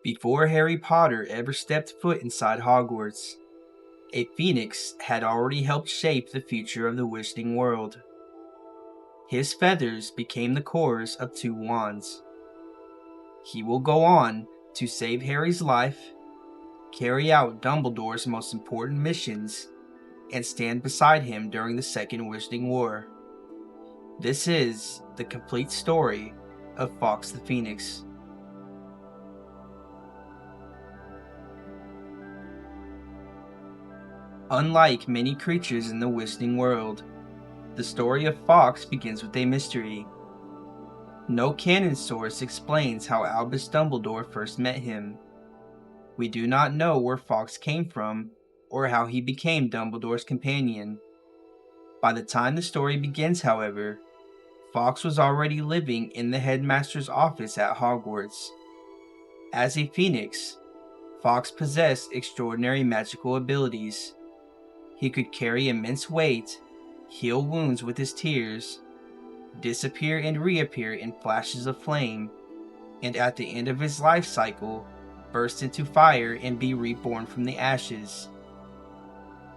Before Harry Potter ever stepped foot inside Hogwarts, a phoenix had already helped shape the future of the Wizarding world. His feathers became the cores of two wands. He will go on to save Harry's life, carry out Dumbledore's most important missions, and stand beside him during the Second Wizarding War. This is the complete story of Fawkes the Phoenix. Unlike many creatures in the Wizarding world, the story of Fawkes begins with a mystery. No canon source explains how Albus Dumbledore first met him. We do not know where Fawkes came from or how he became Dumbledore's companion. By the time the story begins, however, Fawkes was already living in the headmaster's office at Hogwarts. As a phoenix, Fawkes possessed extraordinary magical abilities. He could carry immense weight, heal wounds with his tears, disappear and reappear in flashes of flame, and at the end of his life cycle, burst into fire and be reborn from the ashes.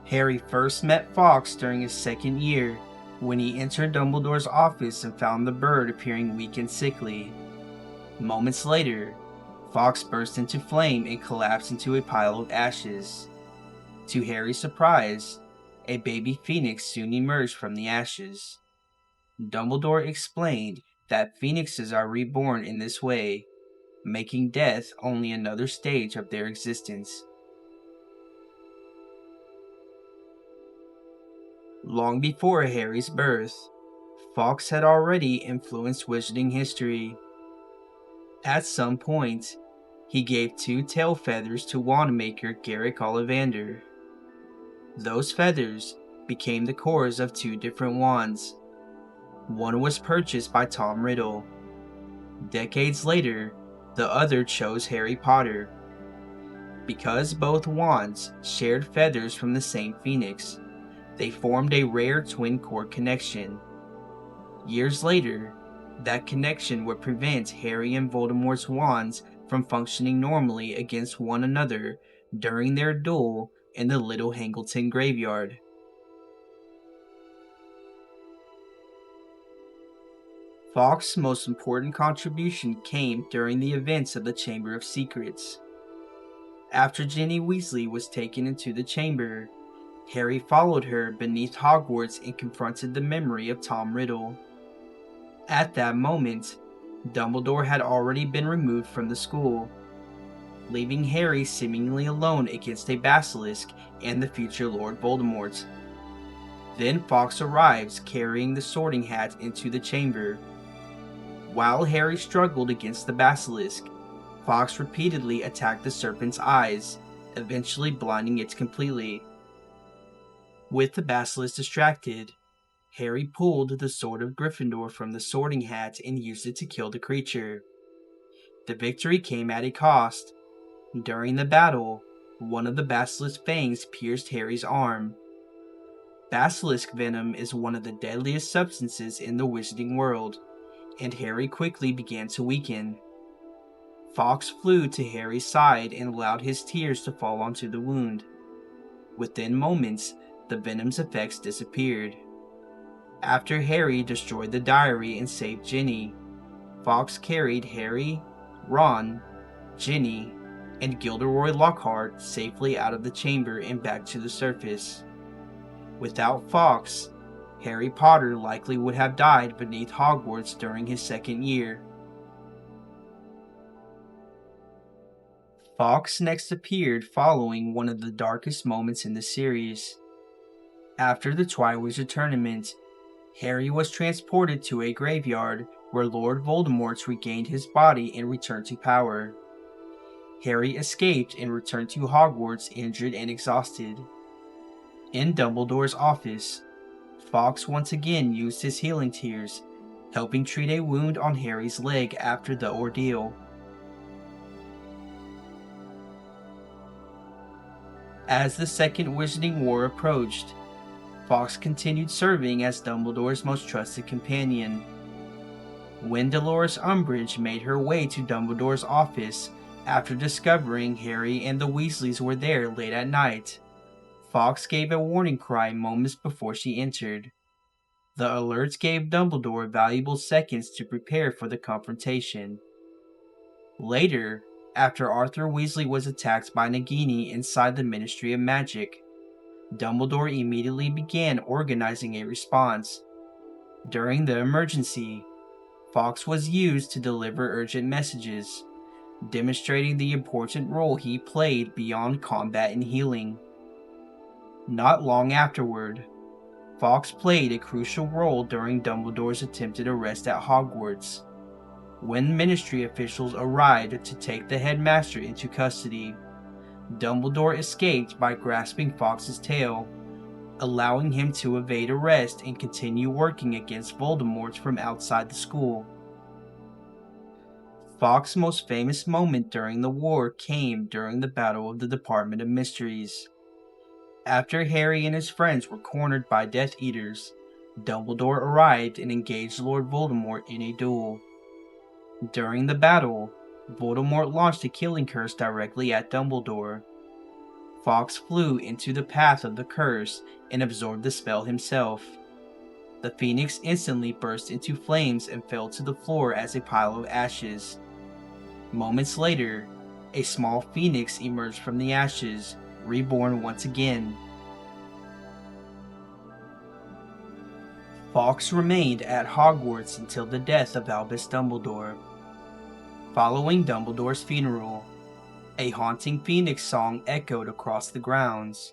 Harry first met Fawkes during his second year, when he entered Dumbledore's office and found the bird appearing weak and sickly. Moments later, Fawkes burst into flame and collapsed into a pile of ashes. To Harry's surprise, a baby phoenix soon emerged from the ashes. Dumbledore explained that phoenixes are reborn in this way, making death only another stage of their existence. Long before Harry's birth, Fawkes had already influenced Wizarding history. At some point, he gave 2 tail feathers to wandmaker Garrick Ollivander. Those feathers became the cores of 2 different wands. One was purchased by Tom Riddle. Decades later, the other chose Harry Potter. Because both wands shared feathers from the same phoenix, they formed a rare twin-core connection. Years later, that connection would prevent Harry and Voldemort's wands from functioning normally against one another during their duel in the Little Hangleton graveyard. Fawkes' most important contribution came during the events of the Chamber of Secrets. After Ginny Weasley was taken into the chamber, Harry followed her beneath Hogwarts and confronted the memory of Tom Riddle. At that moment, Dumbledore had already been removed from the school, leaving Harry seemingly alone against a basilisk and the future Lord Voldemort. Then Fawkes arrives carrying the Sorting Hat into the chamber. While Harry struggled against the basilisk, Fawkes repeatedly attacked the serpent's eyes, eventually blinding it completely. With the basilisk distracted, Harry pulled the Sword of Gryffindor from the Sorting Hat and used it to kill the creature. The victory came at a cost. During the battle, one of the basilisk's fangs pierced Harry's arm. Basilisk venom is one of the deadliest substances in the Wizarding world, and Harry quickly began to weaken. Fawkes flew to Harry's side and allowed his tears to fall onto the wound. Within moments, the venom's effects disappeared. After Harry destroyed the diary and saved Ginny, Fawkes carried Harry, Ron, Ginny, and Gilderoy Lockhart safely out of the chamber and back to the surface. Without Fawkes, Harry Potter likely would have died beneath Hogwarts during his second year. Fawkes next appeared following one of the darkest moments in the series. After the Triwizard Tournament, Harry was transported to a graveyard where Lord Voldemort regained his body and returned to power. Harry escaped and returned to Hogwarts injured and exhausted. In Dumbledore's office, Fawkes once again used his healing tears, helping treat a wound on Harry's leg after the ordeal. As the Second Wizarding War approached, Fawkes continued serving as Dumbledore's most trusted companion. When Dolores Umbridge made her way to Dumbledore's office, After discovering Harry and the Weasleys were there late at night, Fawkes gave a warning cry moments before she entered. The alerts gave Dumbledore valuable seconds to prepare for the confrontation. Later, after Arthur Weasley was attacked by Nagini inside the Ministry of Magic, Dumbledore immediately began organizing a response. During the emergency, Fawkes was used to deliver urgent messages, demonstrating the important role he played beyond combat and healing. Not long afterward, Fawkes played a crucial role during Dumbledore's attempted arrest at Hogwarts, when Ministry officials arrived to take the headmaster into custody. Dumbledore escaped by grasping Fawkes' tail, allowing him to evade arrest and continue working against Voldemort from outside the school. Fawkes' most famous moment during the war came during the Battle of the Department of Mysteries. After Harry and his friends were cornered by Death Eaters, Dumbledore arrived and engaged Lord Voldemort in a duel. During the battle, Voldemort launched a killing curse directly at Dumbledore. Fawkes flew into the path of the curse and absorbed the spell himself. The Phoenix instantly burst into flames and fell to the floor as a pile of ashes. Moments later, a small Phoenix emerged from the ashes, reborn once again. Fawkes remained at Hogwarts until the death of Albus Dumbledore. Following Dumbledore's funeral, a haunting Phoenix song echoed across the grounds.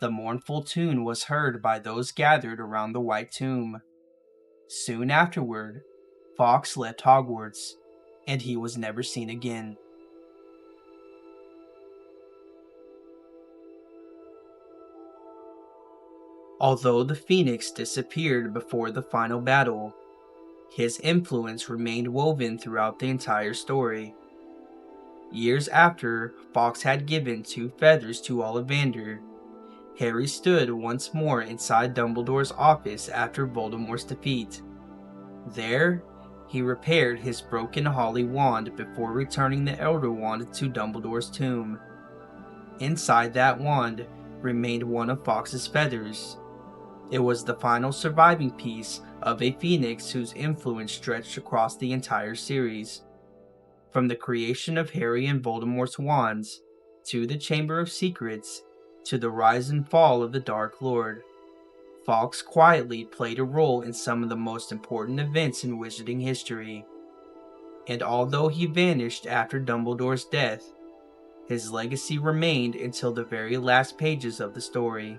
The mournful tune was heard by those gathered around the White Tomb. Soon afterward, Fawkes left Hogwarts, and he was never seen again. Although the Phoenix disappeared before the final battle, his influence remained woven throughout the entire story. Years after Fawkes had given 2 feathers to Ollivander, Harry stood once more inside Dumbledore's office after Voldemort's defeat. There, he repaired his broken Holly wand before returning the Elder Wand to Dumbledore's tomb. Inside that wand remained one of Fawkes' feathers. It was the final surviving piece of a phoenix whose influence stretched across the entire series. From the creation of Harry and Voldemort's wands, to the Chamber of Secrets, to the rise and fall of the Dark Lord, Fawkes quietly played a role in some of the most important events in wizarding history. And although he vanished after Dumbledore's death, his legacy remained until the very last pages of the story.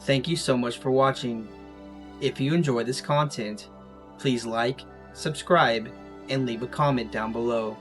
Thank you so much for watching. If you enjoy this content, please like, subscribe, and leave a comment down below.